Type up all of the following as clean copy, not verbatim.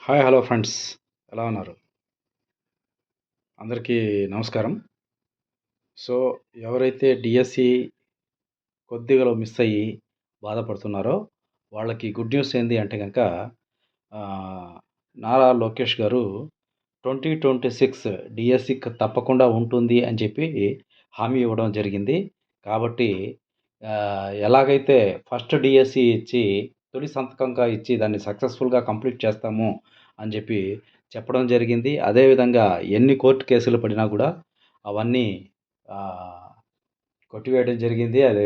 Hi hello friends, ఎలా ఉన్నారు? అందరికీ నమస్కారం. సో, ఎవరైతే డిఎస్సి కొద్దిగలో మిస్ అయ్యి బాధపడుతున్నారో వాళ్ళకి గుడ్ న్యూస్ ఏంది అంటే గనక ఆహ్, నారా లోకేష్ గారు 2026 డిఎస్సికి తప్పకుండా ఉంటుంది అని చెప్పి హామీ ఇవ్వడం జరిగింది. కాబట్టి ఎలాగైతే ఫస్ట్ డిఎస్సి ఇచ్చి తొలి సంతకంగా ఇచ్చి దాన్ని సక్సెస్‌ఫుల్‌గా కంప్లీట్ చేస్తాము అని చెప్పి చెప్పడం జరిగింది. అదేవిధంగా ఎన్ని కోర్ట్ కేసులు పడినా కూడా అవన్నీ ఆహ్, కొట్టివేయడం జరిగింది. అవి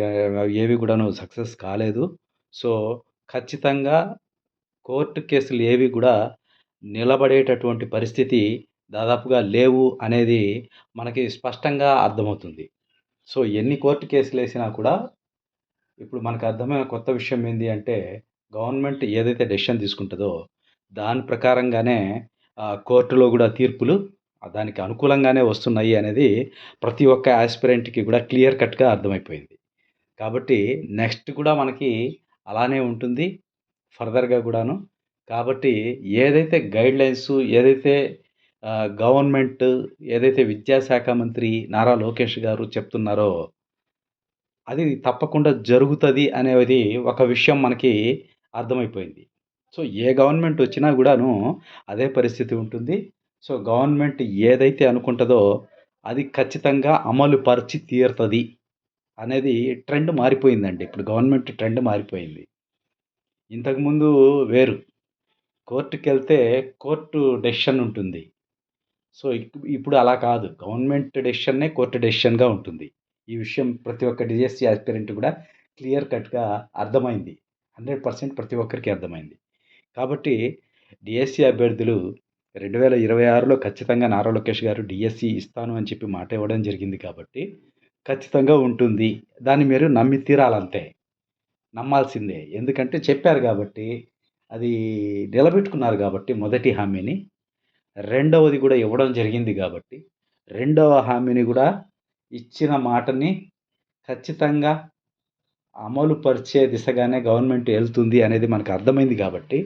ఏవి కూడాను సక్సెస్ కాలేదు. సో, ఖచ్చితంగా కోర్ట్ కేసులు ఏవి కూడా నిలబడేటటువంటి పరిస్థితి దాదాపుగా లేవు అనేది మనకి స్పష్టంగా అర్థమవుతుంది. సో, ఎన్ని కోర్ట్ కేసులేసినా కూడా ఇప్పుడు మనకు అర్థమైన కొత్త విషయం ఏంది అంటే, గవర్నమెంట్ ఏదైతే డెసిషన్ తీసుకుంటదో, దాని ప్రకారంగానే కోర్టులో గూడా తీర్పులు దానికి అనుకూలంగానే వస్తున్నాయి అనేది ప్రతి ఒక్క యాస్పిరెంట్‌కి కూడా క్లియర్ కట్‌గా అర్థమైపోయింది. కాబట్టి నెక్స్ట్ కూడా మనకి అలానే ఉంటుంది. ఫర్దర్‌గా గూడాను. కాబట్టి ఏదైతే గైడ్‌లైన్సు ఏదైతే గవర్నమెంట్ ఏదైతే విద్యాశాఖ మంత్రి నారా లోకేష్ గారు చెప్తున్నారో అది తప్పకుండా జరుగుతది అనేది ఒక విషయం మనకి అర్థమైపోయింది. సో, ఏ గవర్నమెంట్ వచ్చినా గూడాను అదే పరిస్థితి ఉంటుంది. సో, గవర్నమెంట్ ఏదైతే అనుకుంటదో అది ఖచ్చితంగా అమలు పరిచి తీరుతది అనేది ట్రెండ్ మారిపోయిందండి. ఇప్పుడు గవర్నమెంట్ ట్రెండ్ మారిపోయింది. ఇంతకుముందు వేరు. కోర్ట్‌కెళ్తే కోర్టు డెసిషన్ ఉంటుంది. సో, ఇప్పుడు అలా కాదు. గవర్నమెంట్ డెసిషన్‌నే కోర్ట్ డెసిషన్‌గా ఉంటుంది. ఈ విషయం ప్రతి ఒక్క డీఎస్సీ యాస్పిరెంట్ కూడా క్లియర్ కట్‌గా అర్థమైంది. 100% ప్రతి ఒక్కరికి అర్థమైంది. కాబట్టి డీఎస్సీ అభ్యర్థులు 2026లో ఖచ్చితంగా నారా లోకేష్ గారు డీఎస్సీ ఇస్తాను అని చెప్పి మాట ఇవ్వడం జరిగింది కాబట్టి, ఖచ్చితంగా ఉంటుంది. దాన్ని మీరు నమ్మి తీరాలంతే. నమ్మాల్సిందే. ఎందుకంటే చెప్పారు గాబట్టి, అది నిలబెట్టుకున్నారు గాబట్టి మొదటి హామీని. రెండవది గూడా ఇవ్వడం జరిగింది గాబట్టి, రెండవ హామీని గూడా ఇచ్చిన మాటని ఖచ్చితంగా అమలు పరిచే దిశగానే గవర్నమెంట్ ఎళ్తుంది అనేది మనకు అర్థమైంది గాబట్టి,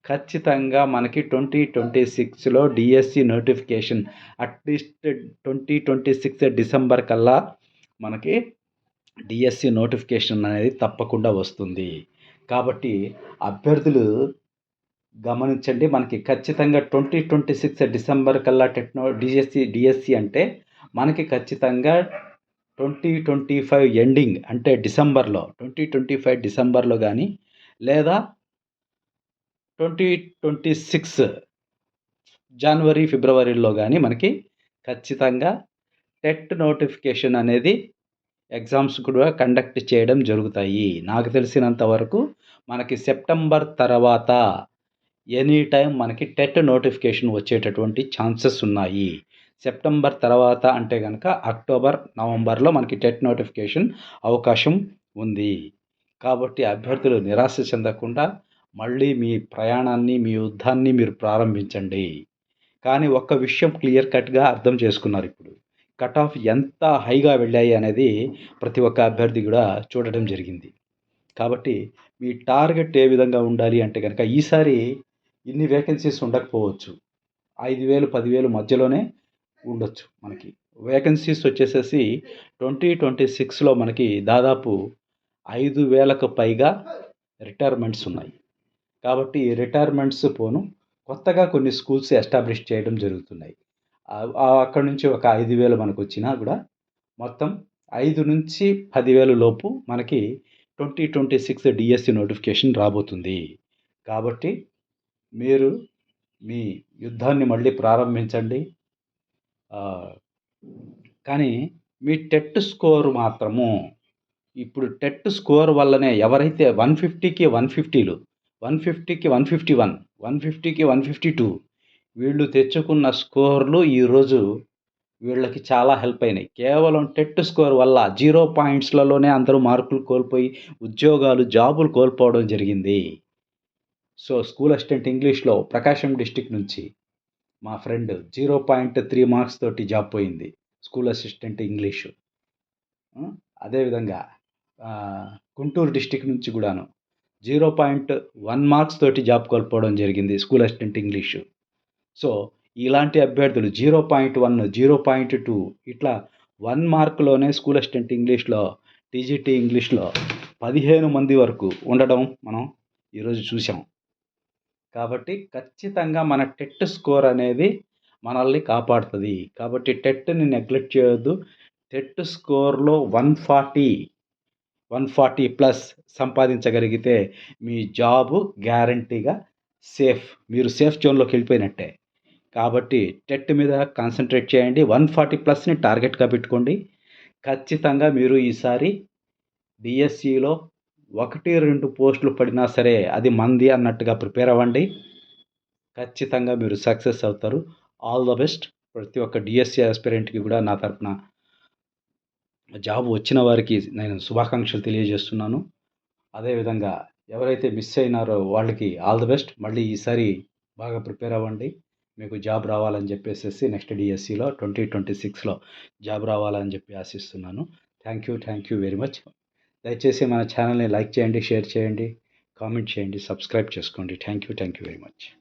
ఖచ్చితంగా మనకి 2026లో డీఎస్సీ నోటిఫికేషన్ అట్‌లీస్ట్ 2026 డిసెంబర్ కల్లా మనకి డీఎస్సీ నోటిఫికేషన్ అనేది తప్పకుండా వస్తుంది. కాబట్టి అభ్యర్థులు గమనించండి. మనకి ఖచ్చితంగా 2026 డిసెంబర్ కల్లా డీఎస్సీ అంటే మనకి ఖచ్చితంగా 2025 ఎండింగ్ అంటే డిసెంబర్‌లో 2025 డిసెంబర్‌లో గాని లేదా 2026 జనవరి, ఫిబ్రవరిలో గాని మనకి ఖచ్చితంగా టెట్ నోటిఫికేషన్ అనేది ఎగ్జామ్స్ కూడా కండక్ట్ చేయడం జరుగుతాయి. నాకు తెలిసినంత వరకు మనకి సెప్టెంబర్ తర్వాత ఎనీ టైమ్ మనకి టెట్ నోటిఫికేషన్ వచ్చేటటువంటి ఛాన్సెస్ ఉన్నాయి. సెప్టెంబర్ తర్వాత అంటే గనక అక్టోబర్, నవంబర్‌లో మనకి టెట్ నోటిఫికేషన్ అవకాశం ఉంది. కాబట్టి అభ్యర్థులు నిరాశ చెందకుండా మళ్ళీ మీ ప్రయాణాన్ని, మీ యుద్ధాన్ని మీరు ప్రారంభించండి. కానీ ఒక్క విషయం క్లియర్ కట్‌గా అర్థం చేసుకున్నారిప్పుడు. కట్ ఆఫ్ ఎంత హైగా వెళ్ళాయి అనేది ప్రతి ఒక్క అభ్యర్థి గూడా చూడడం జరిగింది. కాబట్టి మీ టార్గెట్ ఏ విధంగా ఉండాలి అంటే గనక ఈసారి ఇన్ని వేకెన్సీస్ ఉండకపోవచ్చు. 5,000, 10,000 మధ్యలోనే ఉండొచ్చు మనకి. వేకెన్సీస్ వచ్చేసేసి 2026లో మనకి దాదాపు 5,000కు పైగా రిటైర్మెంట్స్ ఉన్నాయి. కాబట్టి రిటైర్మెంట్స్ పోను కొత్తగా కొన్ని స్కూల్స్ ఎస్టాబ్లిష్ చేయడం జరుగుతున్నాయి. అక్కడి నుంచి ఒక 5,000 మనకొచ్చినా గూడా మొత్తం 5-10,000 లోపు మనకి 2026 డీఎస్సీ నోటిఫికేషన్ రాబోతుంది. కాబట్టి మీరు మీ యుద్ధాన్ని మళ్ళీ ప్రారంభించండి. ఆహ్, కానీ మీ టెట్ స్కోర్ మాత్రము ఇప్పుడు టెట్ స్కోర్ వల్లనే ఎవరైతే 150కి 150లు, 150కి 151, 150కి 152 వీళ్ళు తెచ్చుకున్న స్కోర్‌లు ఈరోజు వీళ్ళకి చాలా హెల్ప్ అయినాయి. కేవలం టెట్ స్కోర్ వల్ల 0 పాయింట్స్‌లలోనే అందరూ మార్కులు కోల్పోయి జాబులు కోల్పోవడం జరిగింది. సో, స్కూల్ అసిస్టెంట్ ఇంగ్లీష్‌లో ప్రకాశం డిస్ట్రిక్ట్ నుంచి మా ఫ్రెండ్ 0.3 మార్క్స్ తోటి జాబ్ పోయింది. School assistant English. హ్మ్. అదేవిధంగా గుంటూరు డిస్ట్రిక్ట్ నుంచి గూడాను 0.1 మార్క్స్ తోటి జాబ్ కోల్పోవడం జరిగింది స్కూల్ అసిస్టెంట్ ఇంగ్లీషు. సో, ఇలాంటి అభ్యర్థులు 0.1, 0.2 ఇట్లా 1 మార్క్‌లోనే స్కూల్ అసిస్టెంట్ ఇంగ్లీష్‌లో, టీజీటీ ఇంగ్లీష్‌లో 15 మంది వరకు ఉండడం మనం ఈరోజు చూసాం. కాబట్టి ఖచ్చితంగా మన టెట్ స్కోర్ అనేది మనల్ని కాపాడుతది. కాబట్టి టెట్‌ని నెగ్లెక్ట్ చేయొద్దు. టెట్ స్కోర్‌లో 140 ప్లస్ సంపాదించగలిగితే మీ జాబు గ్యారంటీగా సేఫ్. మీరు సేఫ్ జోన్‌లోకి వెళ్ళిపోయినట్టే. కాబట్టి టెట్ మీద కాన్సంట్రేట్ చేయండి. 140 ప్లస్‌ని టార్గెట్‌గా పెట్టుకోండి. ఖచ్చితంగా మీరు ఈసారి డీఎస్సీలో 1, 2 పోస్టులు పడినా సరే అది మనది అన్నట్టుగా ప్రిపేర్ అవ్వండి. ఖచ్చితంగా మీరు సక్సెస్ అవుతారు. All the best. ప్రతి ఒక్క డీఎస్సీ యాస్పిరెంట్‌కి కూడా నా తరపున జాబ్ వచ్చిన వారికి నేను శుభాకాంక్షలు తెలియజేస్తున్నాను. అదేవిధంగా ఎవరైతే మిస్ అయినారో వాళ్ళకి ఆల్ ది బెస్ట్. మళ్ళీ ఈసారి బాగా ప్రిపేర్ అవ్వండి. మీకు జాబ్ రావాలని చెప్పేసేసి నెక్స్ట్ డీఎస్సీలో 2026లో జాబ్ రావాలని చెప్పి ఆశిస్తున్నాను. Thank you very much. దయచేసి మన ఛానల్‌ని లైక్ చేయండి, షేర్ చేయండి, కామెంట్ చేయండి, సబ్స్క్రైబ్ చేసుకోండి. Thank you very much.